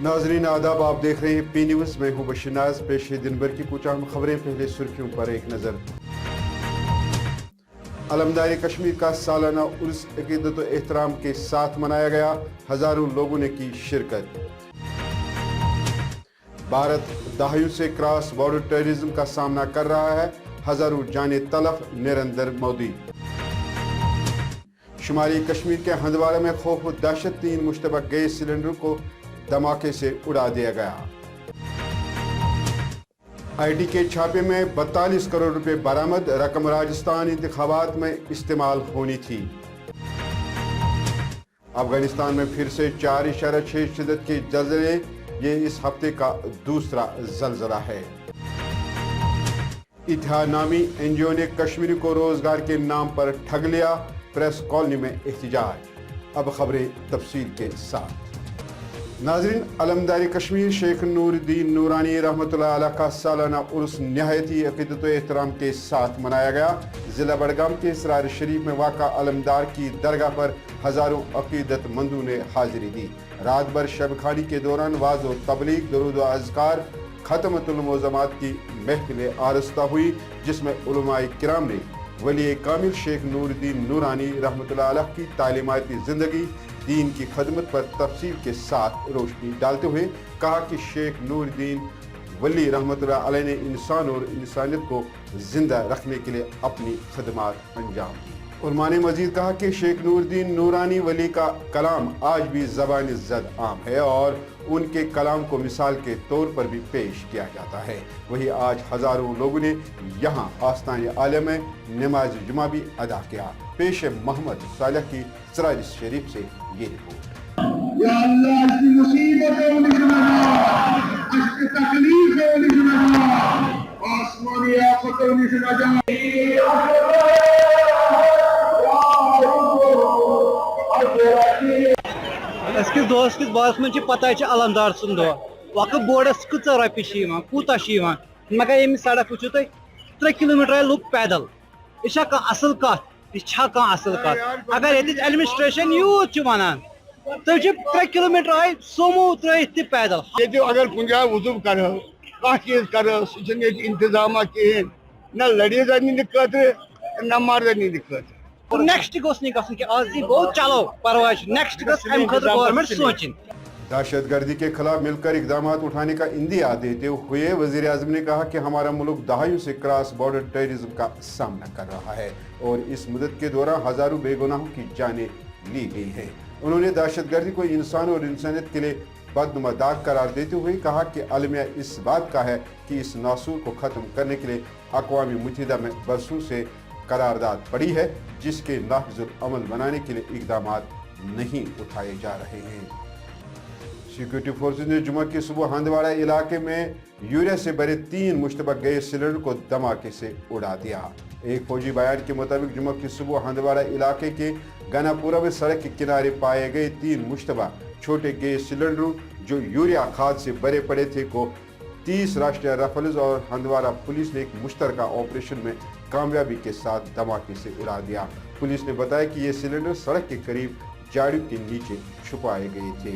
नाजरीन आदाब, आप देख रहे हैं पी न्यूज़। मैं हूं बशीर नाज। पेश है दिन भर की कुछ अहम खबरें। पहले सुर्खियों पर एक नजर। अलमदारी कश्मीर का सालाना उर्स अकीदत व एहतराम के साथ मनाया गया। हजारों लोगों ने की शिरकत। भारत दहाइयों से क्रॉस बॉर्डर टेररिज्म का सामना कर रहा है। हजारों जाने तलफ, नरेंद्र मोदी। शुमाली कश्मीर के हंदवाड़ा में खौफ व दहशत, 3 मुश्तबा गैस सिलेंडर को धमाके से उड़ा दिया गया। आईटी के छापे में 42 करोड़ रुपए बरामद। रकम राजस्थान इंतखाबात में इस्तेमाल होनी थी। अफगानिस्तान में फिर से 4.6 शिद्दत के जल्जले। ये इस हफ्ते का दूसरा जल्जला है। इतिहाद नामी एनजीओ ने कश्मीरी को रोजगार के नाम पर ठग लिया। प्रेस कॉलोनी में एहतजाज। अब खबरें तफसील के साथ। नाजरीन, अलमदारी कश्मीर शेख नूरुद्दीन नूरानी रहमतुल्लाह अलैह का सालाना उर्स नहायत ही अकीदत व एहतराम के साथ मनाया गया। जिला बड़गाम के सरार शरीफ में वाक़ा अलमदार की दरगाह पर हजारों अकीदतमंदों ने हाजिरी दी। रात भर शब खानी के दौरान वाज़ व तबलीग, दुरूद व अज़कार, खत्मतुल मौज़मात की महफिल आरस्ता हुई, जिसमें उलमाए किराम ने वली कामिल शेख नूरुद्दीन नूरानी रहमतुल्लाह अलैह की तालीमाती ज़िंदगी, दीन की खदमत पर तफसील के साथ रोशनी डालते हुए कहा कि शेख नूरुद्दीन वली रहमतुल्लाह अलैह ने इंसान और इंसानियत को जिंदा रखने के लिए अपनी खदमात अंजाम दी। उलमा ने मजीद कहा कि शेख नूरुद्दीन नूरानी वली का कलाम आज भी ज़बान ज़द आम है और उनके कलाम को मिसाल के तौर पर भी पेश किया जाता है। वही आज हजारों लोगों ने यहाँ आस्तान आलिया में नमाज जुमा भी अदा किया। पेश मोहम्मद सालेह की सराज शरीफ से ये रिपोर्ट। या अल्लाह, इसकी मुसीबतों में इसकी तकलीफों में आसमानी आफतों में अजकिस दोहस किस बास में पता अलमदार सुन दह वक्त बोर्डस कच रपी कूत मगर ये सड़क वो 3 किलोमीटर आए लुक पैदल। यह असल कत यह असल कत अगर ये एडमिनिस्ट्रेशन यूत वानान तो 3 किलोमीटर आए सोमो त्र पैदल। अगर कुछ जाए वजू कर चीज कर इंतजाम कहें न लड़ीज नी न मर्द नी नेक्स्ट आज गो चलो परवाह नेक्स्ट गवर्नमेंट सोचन। दहशतगर्दी के खिलाफ मिलकर इकदाम उठाने का इंदिया देते हुए वजीर आजम ने कहा कि हमारा मुल्क दहाइयों से क्रॉस बॉर्डर टेररिज्म का सामना कर रहा है और इस मुद्दत के दौरान हजारों बेगुनाहों की जानें ली गई है। उन्होंने दहशतगर्दी को इंसान और इंसानियत के लिए बदनुमा दाग करार देते हुए कहा कि अलमिया इस बात का है कि इस नासूर को ख़त्म करने के लिए अक़वाम मुत्तहिदा में बरसों से करारदाद पड़ी है, जिसके नाफिजुल अमल बनाने के लिए इकदाम नहीं उठाए जा रहे हैं। सिक्योरिटी फोर्सेज ने जुमा की सुबह हंदवाड़ा इलाके में यूरिया से भरे 3 मुश्तबा गैस सिलेंडर को धमाके से उड़ा दिया। एक फौजी बयान के मुताबिक जुमा की सुबह हंदवाड़ा इलाके के गनापुरा में सड़क के किनारे पाए गए 3 मुश्तबा छोटे गैस सिलेंडरों जो यूरिया खाद से भरे पड़े थे को 30 राष्ट्रीय राइफल्स और हंदवाड़ा पुलिस ने एक मुश्तरका ऑपरेशन में कामयाबी के साथ धमाके से उड़ा दिया। पुलिस ने बताया कि ये सिलेंडर सड़क के करीब झाड़ियों के नीचे छुपाए गए थे।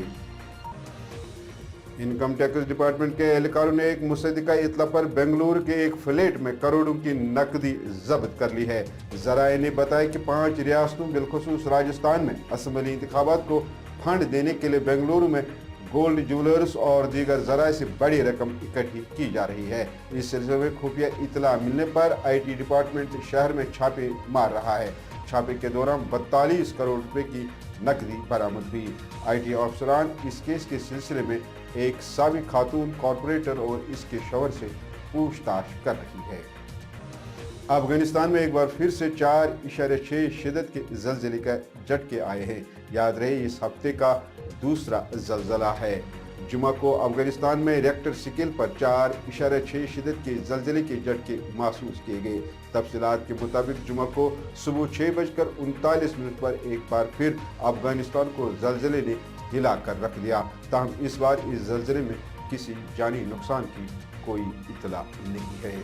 इनकम टैक्स डिपार्टमेंट के एहलकारों ने एक मुसद्दिका इतला पर बेंगलुरु के एक फ्लैट में करोड़ों की नकदी जब्त कर ली है। जराये ने बताया कि 5 रियासतों बिलखुसूस राजस्थान में असम्बली इंतखाबात को फंड देने के लिए बेंगलुरु में गोल्ड ज्वेलर्स और दीगर जराये से बड़ी रकम इकट्ठी की जा रही है। इस सिलसिले में खुफिया इतला मिलने पर आईटी डिपार्टमेंट शहर में छापे मार रहा है। छापे के दौरान 42 करोड़ रुपए की नकदी बरामद हुई। आईटी अफसरान इस केस के सिलसिले में एक साबिक खातून कॉरपोरेटर और इसके शौहर से पूछताछ कर रही है। अफगानिस्तान में एक बार फिर से 4.6 शिद्दत के जल्जले का झटके आए हैं। याद रहे इस हफ्ते का दूसरा जल्जला है। जुमा को अफगानिस्तान में रिएक्टर स्केल पर 4.6 शिद्दत के जल्जले के झटके महसूस किए गए। तफसीलात के मुताबिक जुमा को सुबह 6:39 पर एक बार फिर अफगानिस्तान को जल्जले ने हिला कर रख दिया। ताहम इस बार इस जल्जले में किसी जानी नुकसान की कोई इतला नहीं है।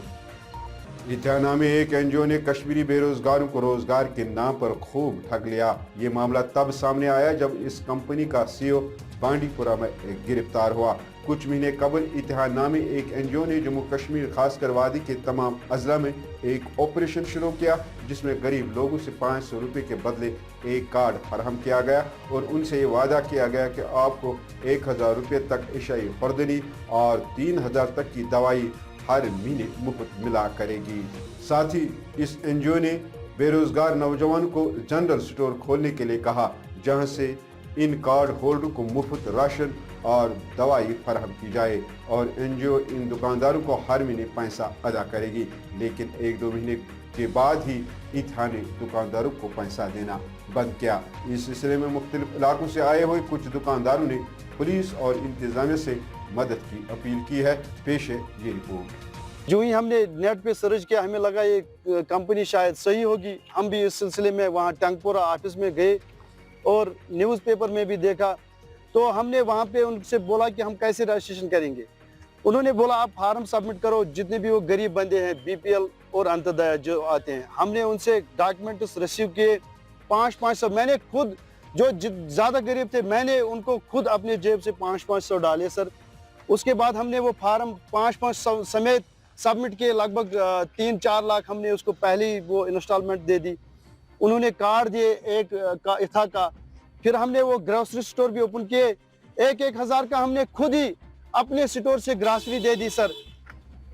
इतिहाना में एक एनजीओ ने कश्मीरी बेरोजगारों को रोजगार के नाम पर खूब ठग लिया। ये मामला तब सामने आया जब इस कंपनी का सीईओ बांडीपुरा में गिरफ्तार हुआ। कुछ महीने कबल इतिहाद नामी एक एनजीओ ने जम्मू कश्मीर खासकर वादी के तमाम अजला में एक ऑपरेशन शुरू किया, जिसमें गरीब लोगों से 500 रुपये के बदले एक कार्ड फराहम किया गया और उनसे ये वादा किया गया कि आपको 1000 रुपये तक इशाई खुर्दनी और 3000 तक की दवाई हर महीने मुफ्त मिला करेगी। साथ ही इस एनजीओ ने बेरोजगार नौजवान को जनरल स्टोर खोलने के लिए कहा, जहां से इन कार्ड होल्डर को मुफ्त राशन और दवाई फराहम की जाए और एनजीओ इन दुकानदारों को हर महीने पैसा अदा करेगी। लेकिन 1-2 महीने के बाद ही इतिहाद ने दुकानदारों को पैसा देना बंद किया। इस सिलसिले में मुख्तलिफ इलाकों से आए हुए कुछ दुकानदारों ने पुलिस और इंतजामिया से मदद की अपील की है। पेश है ये रिपोर्ट। जो ही हमने नेट पे सर्च किया, हमें लगा ये कंपनी शायद सही होगी। हम भी इस सिलसिले में वहाँ टंगपुरा ऑफिस में गए और न्यूज़पेपर में भी देखा, तो हमने वहाँ पे उनसे बोला कि हम कैसे रजिस्ट्रेशन करेंगे। उन्होंने बोला आप फार्म सबमिट करो, जितने भी वो गरीब बंदे हैं बीपीएल और अंत्योदय जो आते हैं। हमने उनसे डॉक्यूमेंट्स रिसीव किए 500-500। मैंने खुद जो ज़्यादा गरीब थे मैंने उनको खुद अपने जेब से 500-500 डाले सर। उसके बाद हमने वो फार्म 500 समेत सबमिट किए। लगभग 3-4 लाख हमने उसको पहले ही वो इंस्टॉलमेंट दे दी। उन्होंने कार्ड दिए एक का इथा का। फिर हमने वो ग्रोसरी स्टोर भी ओपन किए। 1-1 हज़ार का हमने खुद ही अपने स्टोर से ग्रासरी दे दी सर।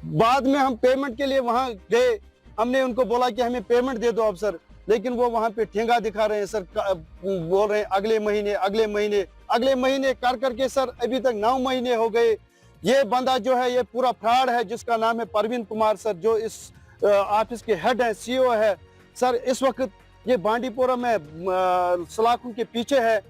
बाद में हम पेमेंट के लिए वहाँ गए, हमने उनको बोला कि हमें पेमेंट दे दो अब सर, लेकिन वो वहाँ पे ठेंगा दिखा रहे हैं सर। बोल रहे हैं अगले महीने कर करके सर अभी तक 9 महीने हो गए। ये बंदा जो है ये पूरा फ्रॉड है, जिसका नाम है परवीन कुमार सर, जो इस ऑफिस के हेड है, सीईओ है सर। इस वक्त ये बांडीपुरा में सलाखों के पीछे है।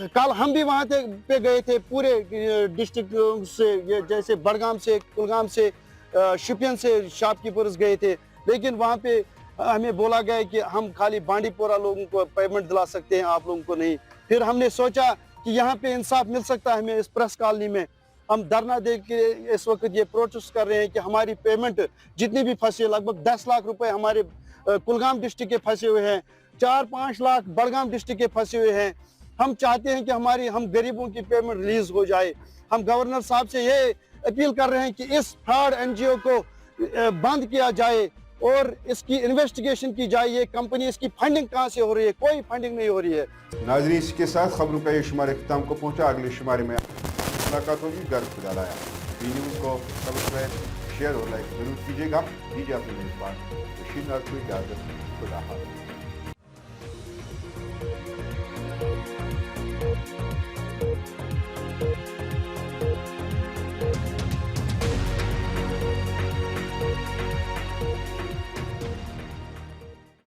कल हम भी वहाँ पे गए थे, पूरे डिस्ट्रिक्ट से, ये जैसे बड़गाम से, कुलगाम से, शोपियान से शॉपकीपर्स गए थे, लेकिन वहाँ पे हमें बोला गया कि हम खाली बांडीपुरा लोगों को पेमेंट दिला सकते हैं, आप लोगों को नहीं। फिर हमने सोचा कि यहाँ पे इंसाफ मिल सकता है हमें इस प्रेस कॉलोनी में। हम धरना दे के इस वक्त ये प्रोटेस्ट कर रहे हैं कि हमारी पेमेंट जितनी भी फंसी है, लगभग 10 लाख रुपए हमारे कुलगाम डिस्ट्रिक्ट के फंसे हुए हैं, 4-5 लाख बड़गाम डिस्ट्रिक्ट के फंसे हुए हैं। हम चाहते हैं कि हम गरीबों की पेमेंट रिलीज हो जाए। हम गवर्नर साहब से ये अपील कर रहे हैं कि इस फ्रॉड एनजीओ को बंद किया जाए और इसकी इन्वेस्टिगेशन की जाए। ये कंपनी, इसकी फंडिंग कहाँ से हो रही है? कोई फंडिंग नहीं हो रही है। नाज़रीन, इसके साथ खबरों का ये शुमारे इख्तिताम को पहुंचा। अगले शुमारे में मुलाकात होगी। घर खुदा लाया। न्यूज़ को सब्सक्राइब, शेयर और लाइक जरूर कीजिएगा। दीजिए अपनी मेजबान को इजाज़त। खुदा हाफ़िज़।